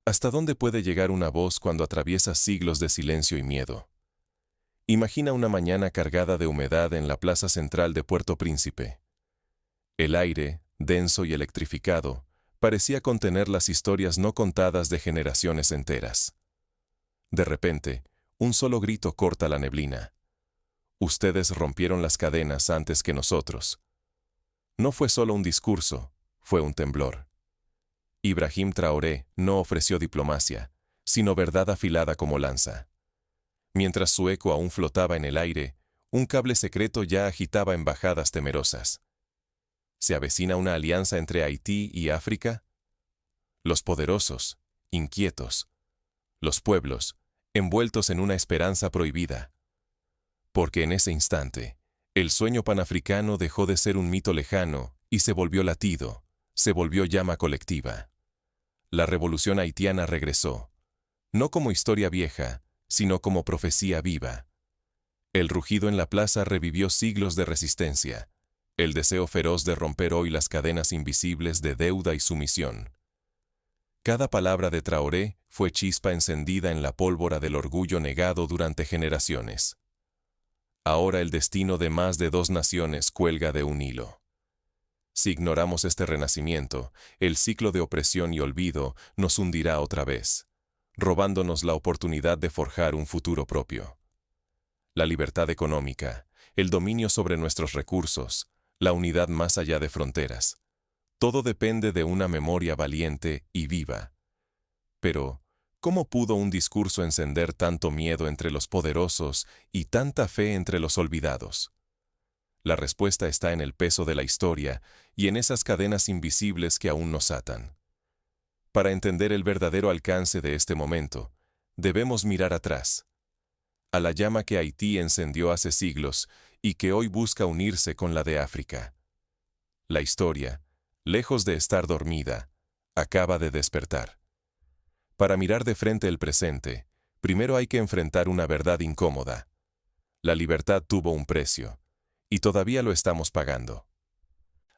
¿Hasta dónde puede llegar una voz cuando atraviesa siglos de silencio y miedo? Imagina una mañana cargada de humedad en la plaza central de Puerto Príncipe. El aire, denso y electrificado, parecía contener las historias no contadas de generaciones enteras. De repente, un solo grito corta la neblina. Ustedes rompieron las cadenas antes que nosotros. No fue solo un discurso, fue un temblor. Ibrahim Traoré no ofreció diplomacia, sino verdad afilada como lanza. Mientras su eco aún flotaba en el aire, un cable secreto ya agitaba embajadas temerosas. ¿Se avecina una alianza entre Haití y África? Los poderosos, inquietos. Los pueblos, envueltos en una esperanza prohibida. Porque en ese instante, el sueño panafricano dejó de ser un mito lejano y se volvió latido, se volvió llama colectiva. La revolución haitiana regresó, no como historia vieja, sino como profecía viva. El rugido en la plaza revivió siglos de resistencia, el deseo feroz de romper hoy las cadenas invisibles de deuda y sumisión. Cada palabra de Traoré fue chispa encendida en la pólvora del orgullo negado durante generaciones. Ahora el destino de más de 2 naciones cuelga de un hilo. Si ignoramos este renacimiento, el ciclo de opresión y olvido nos hundirá otra vez, robándonos la oportunidad de forjar un futuro propio. La libertad económica, el dominio sobre nuestros recursos, la unidad más allá de fronteras. Todo depende de una memoria valiente y viva. Pero, ¿cómo pudo un discurso encender tanto miedo entre los poderosos y tanta fe entre los olvidados? La respuesta está en el peso de la historia y en esas cadenas invisibles que aún nos atan. Para entender el verdadero alcance de este momento, debemos mirar atrás, a la llama que Haití encendió hace siglos y que hoy busca unirse con la de África. La historia, lejos de estar dormida, acaba de despertar. Para mirar de frente el presente, primero hay que enfrentar una verdad incómoda. La libertad tuvo un precio, y todavía lo estamos pagando.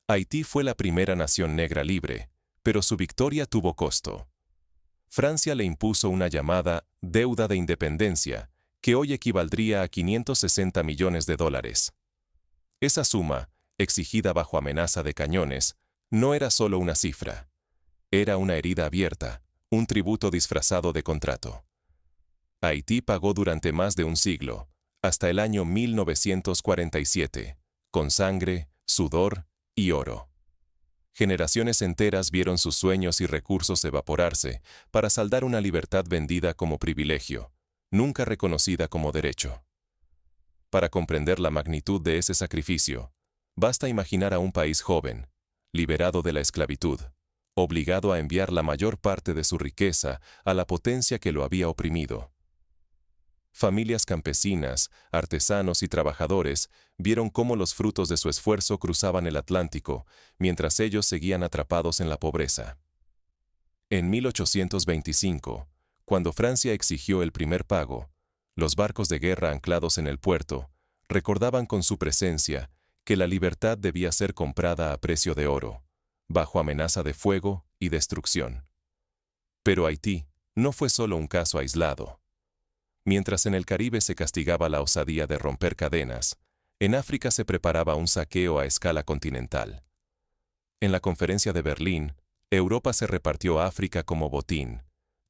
Haití fue la primera nación negra libre, pero su victoria tuvo costo. Francia le impuso una llamada deuda de independencia, que hoy equivaldría a $560 millones. Esa suma, exigida bajo amenaza de cañones, no era solo una cifra. Era una herida abierta, un tributo disfrazado de contrato. Haití pagó durante más de un siglo, hasta el año 1947, con sangre, sudor y oro. Generaciones enteras vieron sus sueños y recursos evaporarse para saldar una libertad vendida como privilegio, nunca reconocida como derecho. Para comprender la magnitud de ese sacrificio, basta imaginar a un país joven, liberado de la esclavitud, obligado a enviar la mayor parte de su riqueza a la potencia que lo había oprimido. Familias campesinas, artesanos y trabajadores vieron cómo los frutos de su esfuerzo cruzaban el Atlántico, mientras ellos seguían atrapados en la pobreza. En 1825, cuando Francia exigió el primer pago, los barcos de guerra anclados en el puerto recordaban con su presencia que la libertad debía ser comprada a precio de oro, bajo amenaza de fuego y destrucción. Pero Haití no fue solo un caso aislado. Mientras en el Caribe se castigaba la osadía de romper cadenas, en África se preparaba un saqueo a escala continental. En la Conferencia de Berlín, Europa se repartió África como botín,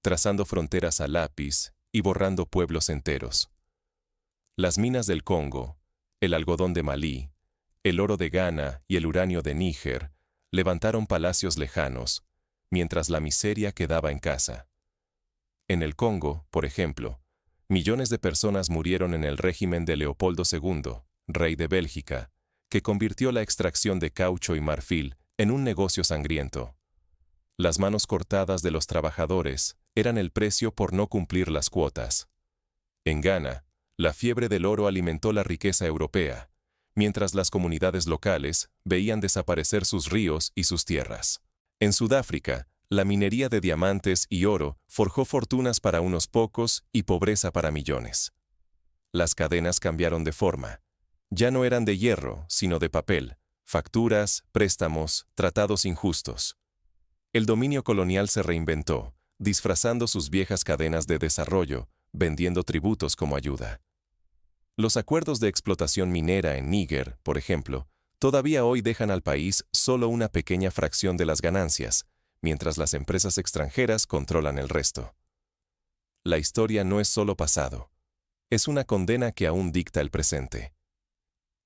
trazando fronteras a lápiz y borrando pueblos enteros. Las minas del Congo, el algodón de Malí, el oro de Ghana y el uranio de Níger levantaron palacios lejanos, mientras la miseria quedaba en casa. En el Congo, por ejemplo, millones de personas murieron en el régimen de Leopoldo II, rey de Bélgica, que convirtió la extracción de caucho y marfil en un negocio sangriento. Las manos cortadas de los trabajadores eran el precio por no cumplir las cuotas. En Ghana, la fiebre del oro alimentó la riqueza europea, mientras las comunidades locales veían desaparecer sus ríos y sus tierras. En Sudáfrica, la minería de diamantes y oro forjó fortunas para unos pocos y pobreza para millones. Las cadenas cambiaron de forma. Ya no eran de hierro, sino de papel, facturas, préstamos, tratados injustos. El dominio colonial se reinventó, disfrazando sus viejas cadenas de desarrollo, vendiendo tributos como ayuda. Los acuerdos de explotación minera en Níger, por ejemplo, todavía hoy dejan al país solo una pequeña fracción de las ganancias, mientras las empresas extranjeras controlan el resto. La historia no es solo pasado, es una condena que aún dicta el presente.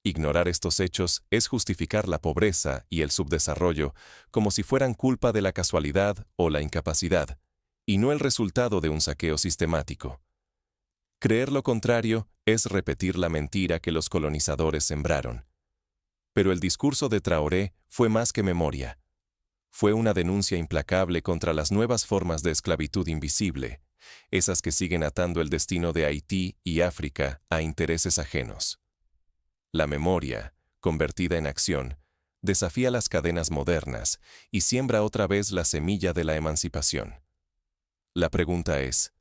Ignorar estos hechos es justificar la pobreza y el subdesarrollo como si fueran culpa de la casualidad o la incapacidad, y no el resultado de un saqueo sistemático. Creer lo contrario es repetir la mentira que los colonizadores sembraron. Pero el discurso de Traoré fue más que memoria. Fue una denuncia implacable contra las nuevas formas de esclavitud invisible, esas que siguen atando el destino de Haití y África a intereses ajenos. La memoria, convertida en acción, desafía las cadenas modernas y siembra otra vez la semilla de la emancipación. La pregunta es,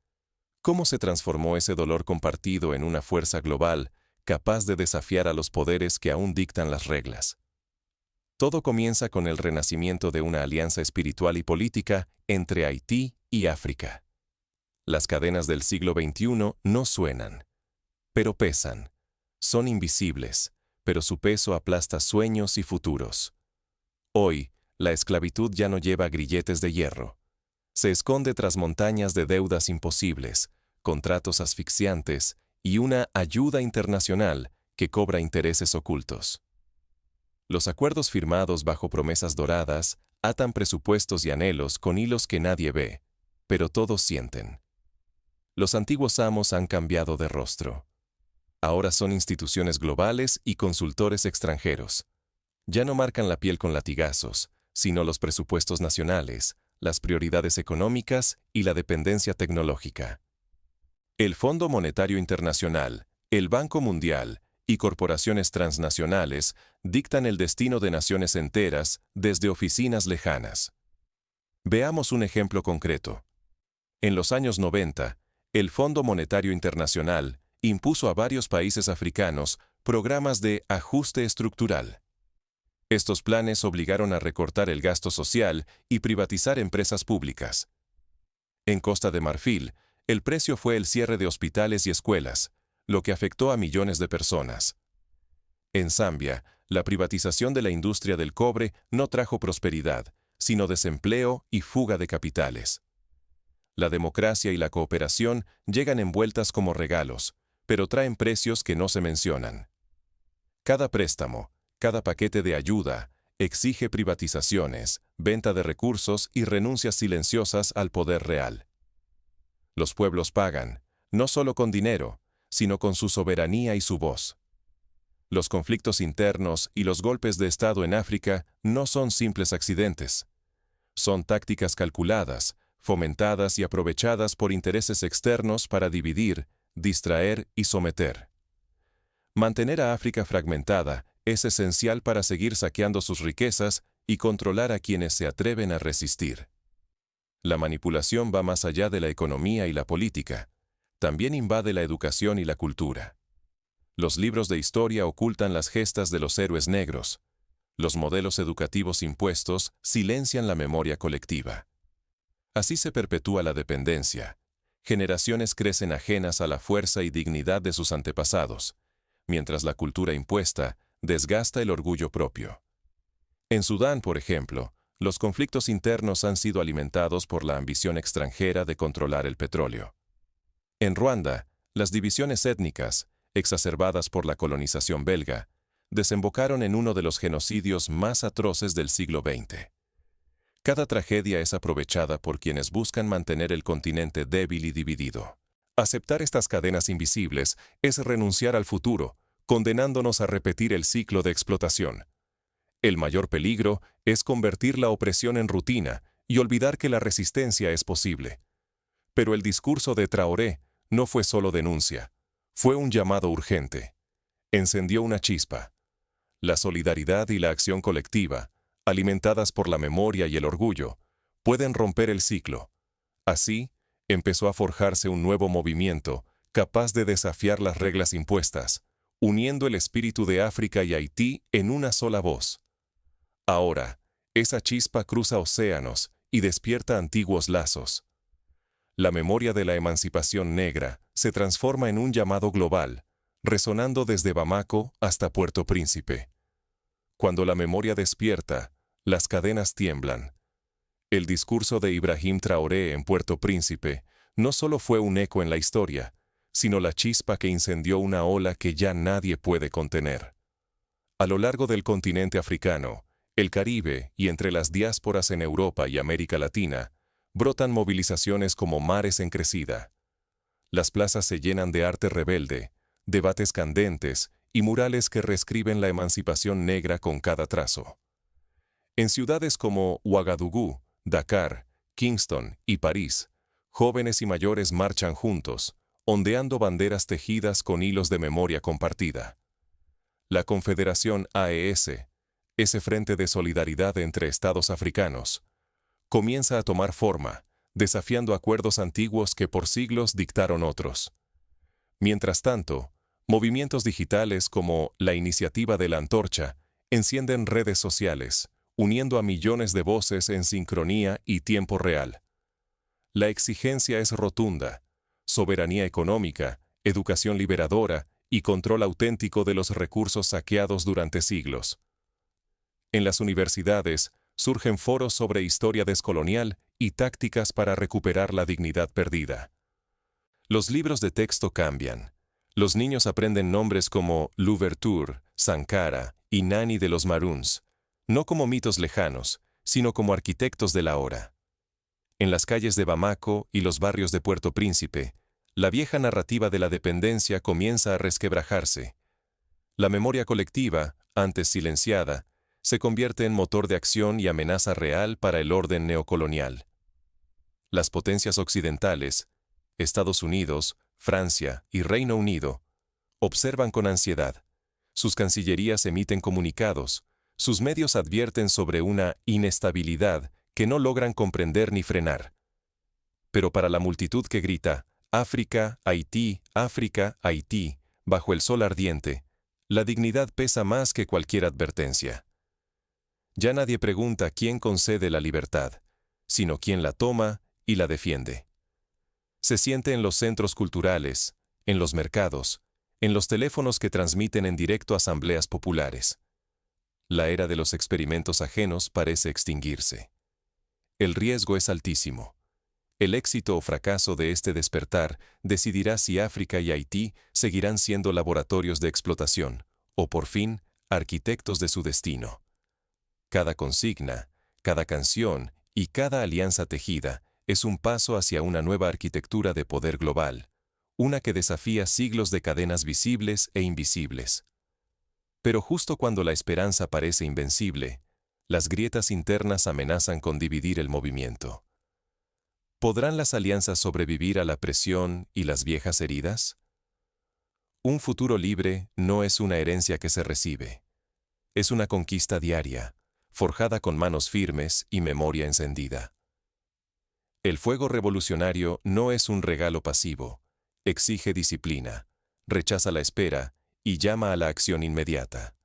¿cómo se transformó ese dolor compartido en una fuerza global capaz de desafiar a los poderes que aún dictan las reglas? Todo comienza con el renacimiento de una alianza espiritual y política entre Haití y África. Las cadenas del siglo XXI no suenan, pero pesan. Son invisibles, pero su peso aplasta sueños y futuros. Hoy, la esclavitud ya no lleva grilletes de hierro. Se esconde tras montañas de deudas imposibles, contratos asfixiantes y una ayuda internacional que cobra intereses ocultos. Los acuerdos firmados bajo promesas doradas atan presupuestos y anhelos con hilos que nadie ve, pero todos sienten. Los antiguos amos han cambiado de rostro. Ahora son instituciones globales y consultores extranjeros. Ya no marcan la piel con latigazos, sino los presupuestos nacionales, las prioridades económicas y la dependencia tecnológica. El Fondo Monetario Internacional, el Banco Mundial y corporaciones transnacionales dictan el destino de naciones enteras desde oficinas lejanas. Veamos un ejemplo concreto. En los años 90, el Fondo Monetario Internacional impuso a varios países africanos programas de ajuste estructural. Estos planes obligaron a recortar el gasto social y privatizar empresas públicas. En Costa de Marfil, el precio fue el cierre de hospitales y escuelas, lo que afectó a millones de personas. En Zambia, la privatización de la industria del cobre no trajo prosperidad, sino desempleo y fuga de capitales. La democracia y la cooperación llegan envueltas como regalos, pero traen precios que no se mencionan. Cada préstamo, cada paquete de ayuda, exige privatizaciones, venta de recursos y renuncias silenciosas al poder real. Los pueblos pagan, no solo con dinero, sino con su soberanía y su voz. Los conflictos internos y los golpes de Estado en África no son simples accidentes. Son tácticas calculadas, fomentadas y aprovechadas por intereses externos para dividir, distraer y someter. Mantener a África fragmentada es esencial para seguir saqueando sus riquezas y controlar a quienes se atreven a resistir. La manipulación va más allá de la economía y la política. También invade la educación y la cultura. Los libros de historia ocultan las gestas de los héroes negros. Los modelos educativos impuestos silencian la memoria colectiva. Así se perpetúa la dependencia. Generaciones crecen ajenas a la fuerza y dignidad de sus antepasados, mientras la cultura impuesta desgasta el orgullo propio. En Sudán, por ejemplo, los conflictos internos han sido alimentados por la ambición extranjera de controlar el petróleo. En Ruanda, las divisiones étnicas, exacerbadas por la colonización belga, desembocaron en uno de los genocidios más atroces del siglo XX. Cada tragedia es aprovechada por quienes buscan mantener el continente débil y dividido. Aceptar estas cadenas invisibles es renunciar al futuro, condenándonos a repetir el ciclo de explotación. El mayor peligro es convertir la opresión en rutina y olvidar que la resistencia es posible. Pero el discurso de Traoré no fue solo denuncia, fue un llamado urgente. Encendió una chispa. La solidaridad y la acción colectiva, alimentadas por la memoria y el orgullo, pueden romper el ciclo. Así, empezó a forjarse un nuevo movimiento capaz de desafiar las reglas impuestas, uniendo el espíritu de África y Haití en una sola voz. Ahora, esa chispa cruza océanos y despierta antiguos lazos. la memoria de la emancipación negra se transforma en un llamado global, resonando desde Bamako hasta Puerto Príncipe. Cuando la memoria despierta, las cadenas tiemblan. El discurso de Ibrahim Traoré en Puerto Príncipe no solo fue un eco en la historia, sino la chispa que incendió una ola que ya nadie puede contener. A lo largo del continente africano, el Caribe y entre las diásporas en Europa y América Latina, brotan movilizaciones como mares en crecida. Las plazas se llenan de arte rebelde, debates candentes y murales que reescriben la emancipación negra con cada trazo. En ciudades como Ouagadougou, Dakar, Kingston y París, jóvenes y mayores marchan juntos, ondeando banderas tejidas con hilos de memoria compartida. La Confederación AES, ese frente de solidaridad entre estados africanos, comienza a tomar forma, desafiando acuerdos antiguos que por siglos dictaron otros. Mientras tanto, movimientos digitales como la Iniciativa de la Antorcha encienden redes sociales, uniendo a millones de voces en sincronía y tiempo real. La exigencia es rotunda: soberanía económica, educación liberadora y control auténtico de los recursos saqueados durante siglos. En las universidades surgen foros sobre historia descolonial y tácticas para recuperar la dignidad perdida. Los libros de texto cambian. Los niños aprenden nombres como Louverture, Sankara y Nani de los Maroons, no como mitos lejanos, sino como arquitectos de la hora. En las calles de Bamako y los barrios de Puerto Príncipe, la vieja narrativa de la dependencia comienza a resquebrajarse. La memoria colectiva, antes silenciada, se convierte en motor de acción y amenaza real para el orden neocolonial. Las potencias occidentales, Estados Unidos, Francia y Reino Unido, observan con ansiedad. Sus cancillerías emiten comunicados, sus medios advierten sobre una inestabilidad que no logran comprender ni frenar. Pero para la multitud que grita África, Haití, bajo el sol ardiente, la dignidad pesa más que cualquier advertencia. Ya nadie pregunta quién concede la libertad, sino quién la toma y la defiende. Se siente en los centros culturales, en los mercados, en los teléfonos que transmiten en directo asambleas populares. La era de los experimentos ajenos parece extinguirse. El riesgo es altísimo. El éxito o fracaso de este despertar decidirá si África y Haití seguirán siendo laboratorios de explotación, o por fin, arquitectos de su destino. Cada consigna, cada canción y cada alianza tejida es un paso hacia una nueva arquitectura de poder global, una que desafía siglos de cadenas visibles e invisibles. Pero justo cuando la esperanza parece invencible, las grietas internas amenazan con dividir el movimiento. ¿Podrán las alianzas sobrevivir a la presión y las viejas heridas? Un futuro libre no es una herencia que se recibe. Es una conquista diaria, forjada con manos firmes y memoria encendida. El fuego revolucionario no es un regalo pasivo, exige disciplina, rechaza la espera y llama a la acción inmediata.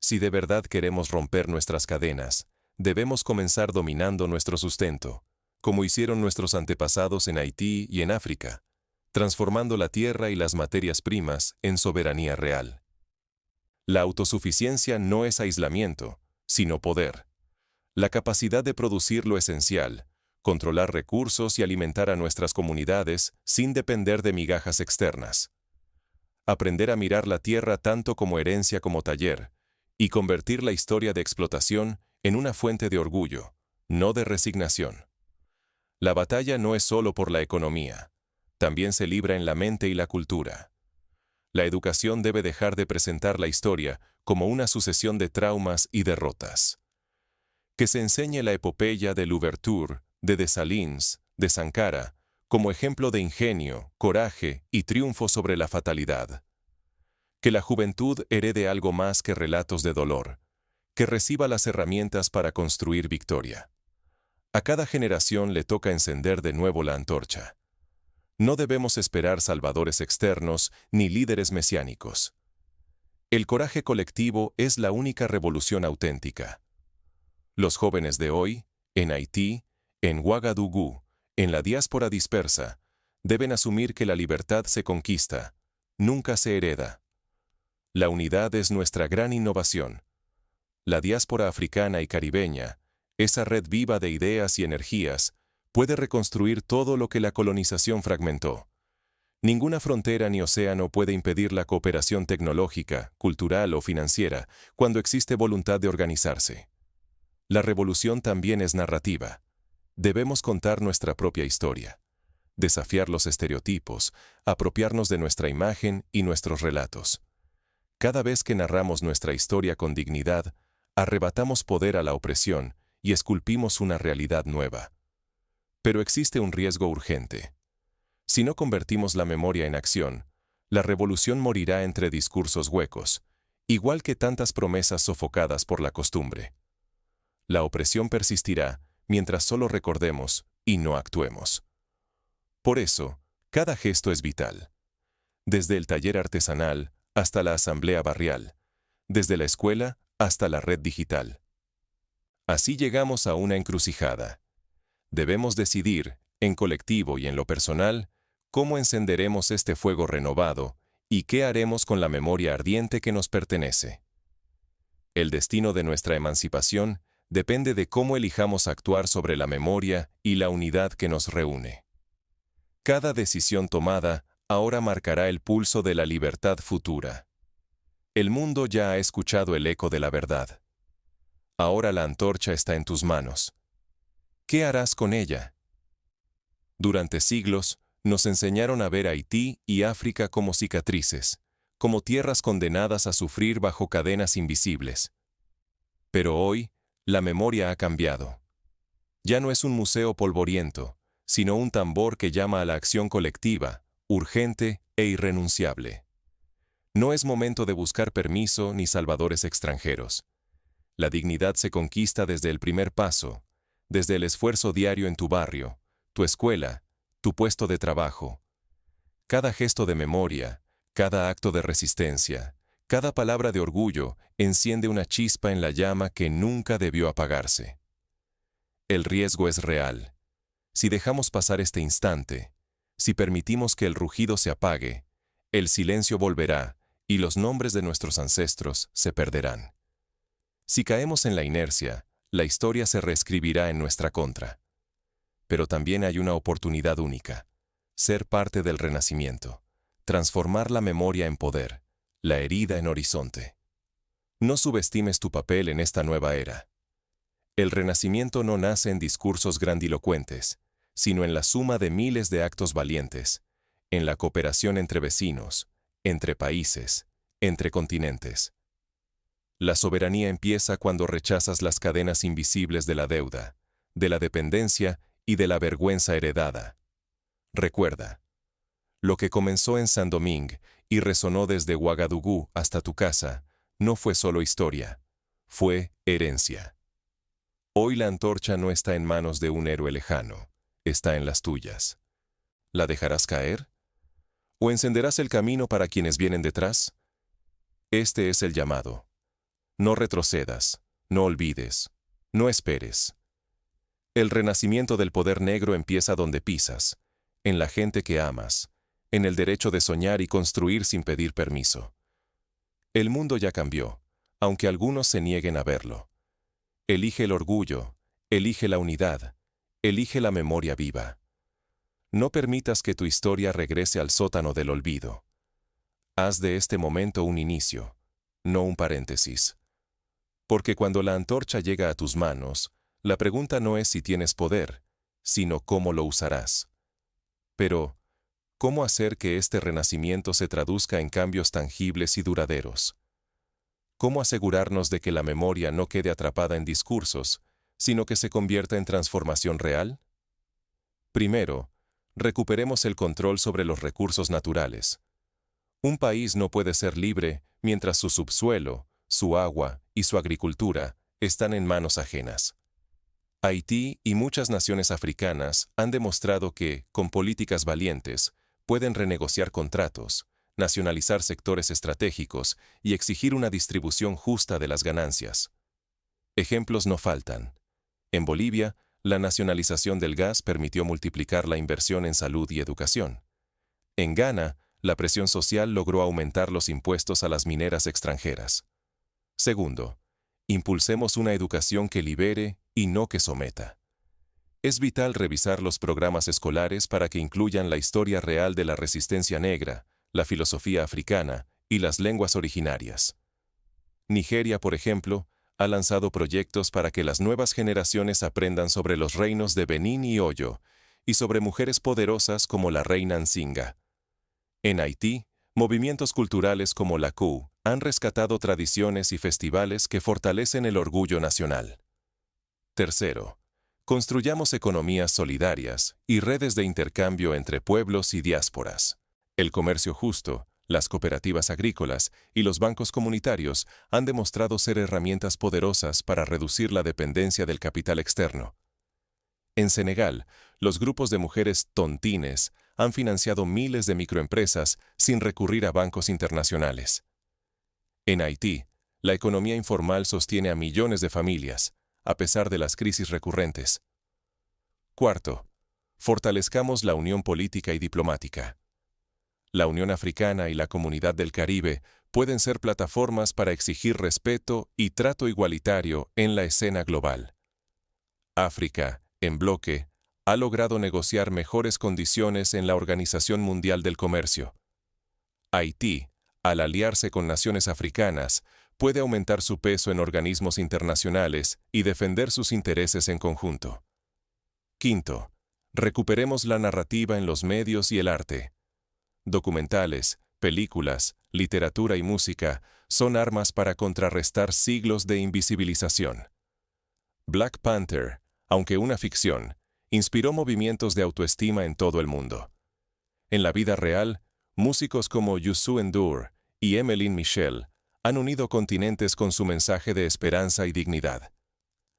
Si de verdad queremos romper nuestras cadenas, debemos comenzar dominando nuestro sustento, como hicieron nuestros antepasados en Haití y en África, transformando la tierra y las materias primas en soberanía real. La autosuficiencia no es aislamiento, sino poder. La capacidad de producir lo esencial, controlar recursos y alimentar a nuestras comunidades sin depender de migajas externas. Aprender a mirar la tierra tanto como herencia como taller, y convertir la historia de explotación en una fuente de orgullo, no de resignación. La batalla no es solo por la economía, también se libra en la mente y la cultura. La educación debe dejar de presentar la historia como una sucesión de traumas y derrotas. Que se enseñe la epopeya de Louverture, de Dessalines, de Sankara, como ejemplo de ingenio, coraje y triunfo sobre la fatalidad. Que la juventud herede algo más que relatos de dolor, que reciba las herramientas para construir victoria. A cada generación le toca encender de nuevo la antorcha. No debemos esperar salvadores externos ni líderes mesiánicos. El coraje colectivo es la única revolución auténtica. Los jóvenes de hoy, en Haití, en Ouagadougou, En la diáspora dispersa, deben asumir que la libertad se conquista, nunca se hereda. La unidad es nuestra gran innovación. La diáspora africana y caribeña, esa red viva de ideas y energías, puede reconstruir todo lo que la colonización fragmentó. Ninguna frontera ni océano puede impedir la cooperación tecnológica, cultural o financiera cuando existe voluntad de organizarse. La revolución también es narrativa. Debemos contar nuestra propia historia, desafiar los estereotipos, apropiarnos de nuestra imagen y nuestros relatos. Cada vez que narramos nuestra historia con dignidad, arrebatamos poder a la opresión y esculpimos una realidad nueva. Pero existe un riesgo urgente. Si no convertimos la memoria en acción, la revolución morirá entre discursos huecos, igual que tantas promesas sofocadas por la costumbre. La opresión persistirá mientras solo recordemos y no actuemos. Por eso, cada gesto es vital. Desde el taller artesanal hasta la asamblea barrial, desde la escuela hasta la red digital. Así llegamos a una encrucijada. Debemos decidir, en colectivo y en lo personal, cómo encenderemos este fuego renovado y qué haremos con la memoria ardiente que nos pertenece. El destino de nuestra emancipación depende de cómo elijamos actuar sobre la memoria y la unidad que nos reúne. Cada decisión tomada ahora marcará el pulso de la libertad futura. El mundo ya ha escuchado el eco de la verdad. Ahora la antorcha está en tus manos. ¿Qué harás con ella? Durante siglos, nos enseñaron a ver Haití y África como cicatrices, como tierras condenadas a sufrir bajo cadenas invisibles. Pero hoy, la memoria ha cambiado. Ya no es un museo polvoriento, sino un tambor que llama a la acción colectiva, urgente e irrenunciable. No es momento de buscar permiso ni salvadores extranjeros. La dignidad se conquista desde el primer paso, desde el esfuerzo diario en tu barrio, tu escuela, tu puesto de trabajo. Cada gesto de memoria, cada acto de resistencia, cada palabra de orgullo enciende una chispa en la llama que nunca debió apagarse. El riesgo es real. Si dejamos pasar este instante, si permitimos que el rugido se apague, el silencio volverá y los nombres de nuestros ancestros se perderán. Si caemos en la inercia, la historia se reescribirá en nuestra contra. Pero también hay una oportunidad única: ser parte del renacimiento, transformar la memoria en poder, la herida en horizonte. No subestimes tu papel en esta nueva era. El renacimiento no nace en discursos grandilocuentes, sino en la suma de miles de actos valientes, en la cooperación entre vecinos, entre países, entre continentes. La soberanía empieza cuando rechazas las cadenas invisibles de la deuda, de la dependencia y de la vergüenza heredada. Recuerda, lo que comenzó en Saint-Domingue y resonó desde Ouagadougou hasta tu casa, no fue solo historia, fue herencia. Hoy la antorcha no está en manos de un héroe lejano, está en las tuyas. ¿La dejarás caer? ¿O encenderás el camino para quienes vienen detrás? Este es el llamado. No retrocedas, no olvides, no esperes. El renacimiento del poder negro empieza donde pisas, en la gente que amas, en el derecho de soñar y construir sin pedir permiso. El mundo ya cambió, aunque algunos se nieguen a verlo. Elige el orgullo, elige la unidad, elige la memoria viva. No permitas que tu historia regrese al sótano del olvido. Haz de este momento un inicio, no un paréntesis. Porque cuando la antorcha llega a tus manos, la pregunta no es si tienes poder, sino cómo lo usarás. Pero, ¿cómo hacer que este renacimiento se traduzca en cambios tangibles y duraderos? ¿Cómo asegurarnos de que la memoria no quede atrapada en discursos, sino que se convierta en transformación real? Primero, recuperemos el control sobre los recursos naturales. Un país no puede ser libre mientras su subsuelo, su agua y su agricultura están en manos ajenas. Haití y muchas naciones africanas han demostrado que, con políticas valientes, pueden renegociar contratos, nacionalizar sectores estratégicos y exigir una distribución justa de las ganancias. Ejemplos no faltan. En Bolivia, la nacionalización del gas permitió multiplicar la inversión en salud y educación. En Ghana, la presión social logró aumentar los impuestos a las mineras extranjeras. Segundo, impulsemos una educación que libere y no que someta. Es vital revisar los programas escolares para que incluyan la historia real de la resistencia negra, la filosofía africana y las lenguas originarias. Nigeria, por ejemplo, ha lanzado proyectos para que las nuevas generaciones aprendan sobre los reinos de Benín y Oyo, y sobre mujeres poderosas como la reina Nsinga. En Haití, movimientos culturales como la CU han rescatado tradiciones y festivales que fortalecen el orgullo nacional. Tercero, construyamos economías solidarias y redes de intercambio entre pueblos y diásporas. El comercio justo, las cooperativas agrícolas y los bancos comunitarios han demostrado ser herramientas poderosas para reducir la dependencia del capital externo. En Senegal, los grupos de mujeres tontines han financiado miles de microempresas sin recurrir a bancos internacionales. En Haití, la economía informal sostiene a millones de familias, a pesar de las crisis recurrentes. Cuarto, fortalezcamos la unión política y diplomática. La Unión Africana y la Comunidad del Caribe pueden ser plataformas para exigir respeto y trato igualitario en la escena global. África, en bloque, ha logrado negociar mejores condiciones en la Organización Mundial del Comercio. Haití, al aliarse con naciones africanas, puede aumentar su peso en organismos internacionales y defender sus intereses en conjunto. Quinto, recuperemos la narrativa en los medios y el arte. Documentales, películas, literatura y música son armas para contrarrestar siglos de invisibilización. Black Panther, aunque una ficción, inspiró movimientos de autoestima en todo el mundo. En la vida real, músicos como Youssou N'Dour y Emmeline Michel han unido continentes con su mensaje de esperanza y dignidad.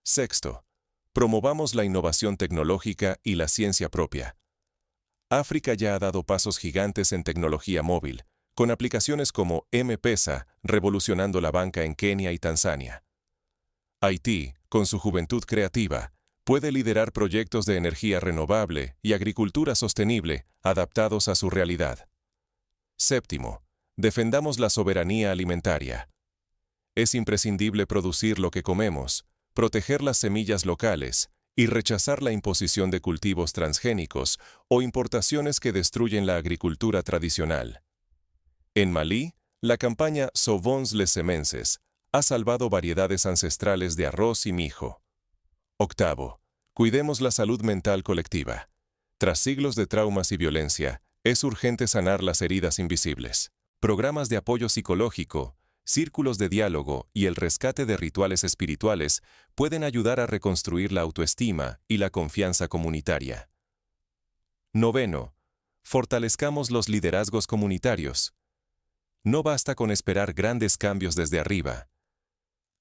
Sexto, promovamos la innovación tecnológica y la ciencia propia. África ya ha dado pasos gigantes en tecnología móvil, con aplicaciones como M-Pesa revolucionando la banca en Kenia y Tanzania. Haití, con su juventud creativa, puede liderar proyectos de energía renovable y agricultura sostenible adaptados a su realidad. Séptimo, defendamos la soberanía alimentaria. Es imprescindible producir lo que comemos, proteger las semillas locales y rechazar la imposición de cultivos transgénicos o importaciones que destruyen la agricultura tradicional. En Malí, la campaña Sauvons les semences ha salvado variedades ancestrales de arroz y mijo. Octavo, cuidemos la salud mental colectiva. Tras siglos de traumas y violencia, es urgente sanar las heridas invisibles. Programas de apoyo psicológico, círculos de diálogo y el rescate de rituales espirituales pueden ayudar a reconstruir la autoestima y la confianza comunitaria. Noveno, fortalezcamos los liderazgos comunitarios. No basta con esperar grandes cambios desde arriba.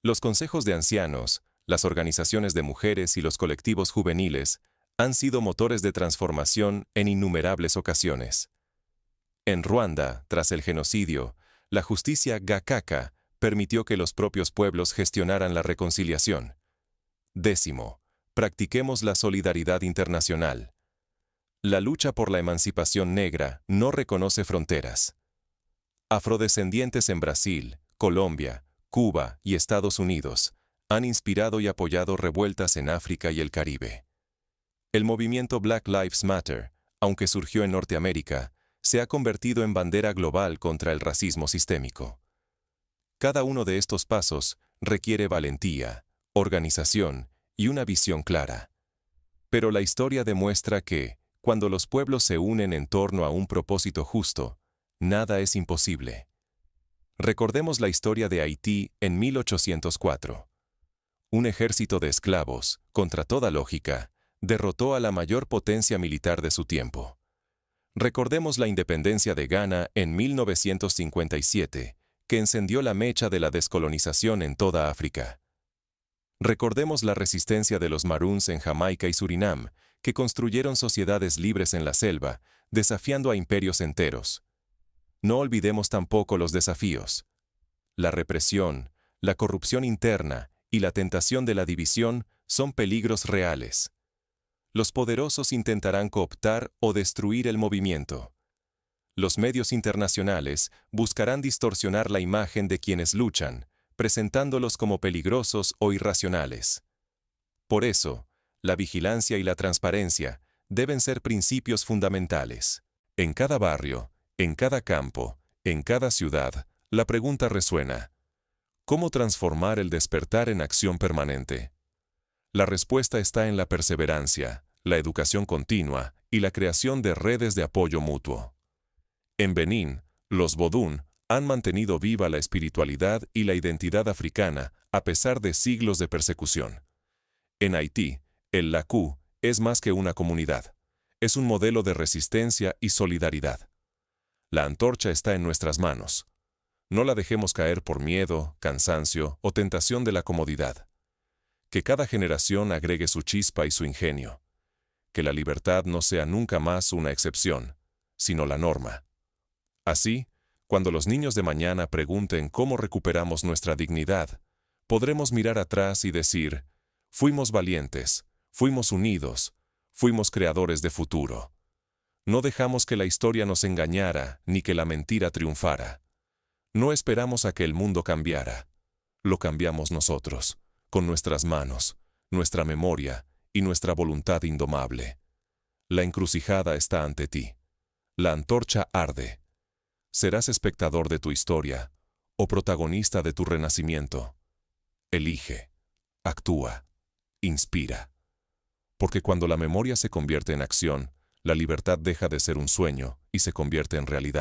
Los consejos de ancianos, las organizaciones de mujeres y los colectivos juveniles han sido motores de transformación en innumerables ocasiones. En Ruanda, tras el genocidio, la justicia Gacaca permitió que los propios pueblos gestionaran la reconciliación. Décimo, practiquemos la solidaridad internacional. La lucha por la emancipación negra no reconoce fronteras. Afrodescendientes en Brasil, Colombia, Cuba y Estados Unidos han inspirado y apoyado revueltas en África y el Caribe. El movimiento Black Lives Matter, aunque surgió en Norteamérica, se ha convertido en bandera global contra el racismo sistémico. Cada uno de estos pasos requiere valentía, organización y una visión clara. Pero la historia demuestra que, cuando los pueblos se unen en torno a un propósito justo, nada es imposible. Recordemos la historia de Haití en 1804. Un ejército de esclavos, contra toda lógica, derrotó a la mayor potencia militar de su tiempo. Recordemos la independencia de Ghana en 1957, que encendió la mecha de la descolonización en toda África. Recordemos la resistencia de los Maroons en Jamaica y Surinam, que construyeron sociedades libres en la selva, desafiando a imperios enteros. No olvidemos tampoco los desafíos. La represión, la corrupción interna y la tentación de la división son peligros reales. los poderosos intentarán cooptar o destruir el movimiento. Los medios internacionales buscarán distorsionar la imagen de quienes luchan, presentándolos como peligrosos o irracionales. Por eso, la vigilancia y la transparencia deben ser principios fundamentales. En cada barrio, en cada campo, en cada ciudad, la pregunta resuena: ¿cómo transformar el despertar en acción permanente? La respuesta está en la perseverancia, la educación continua y la creación de redes de apoyo mutuo. En Benín, los Vodún han mantenido viva la espiritualidad y la identidad africana a pesar de siglos de persecución. En Haití, el Laku es más que una comunidad. Es un modelo de resistencia y solidaridad. La antorcha está en nuestras manos. No la dejemos caer por miedo, cansancio o tentación de la comodidad. Que cada generación agregue su chispa y su ingenio. Que la libertad no sea nunca más una excepción, sino la norma. Así, cuando los niños de mañana pregunten cómo recuperamos nuestra dignidad, podremos mirar atrás y decir: fuimos valientes, fuimos unidos, fuimos creadores de futuro. No dejamos que la historia nos engañara ni que la mentira triunfara. No esperamos a que el mundo cambiara. Lo cambiamos nosotros, con nuestras manos, nuestra memoria y nuestra voluntad indomable. La encrucijada está ante ti. La antorcha arde. ¿Serás espectador de tu historia o protagonista de tu renacimiento? Elige, actúa, inspira. Porque cuando la memoria se convierte en acción, la libertad deja de ser un sueño y se convierte en realidad.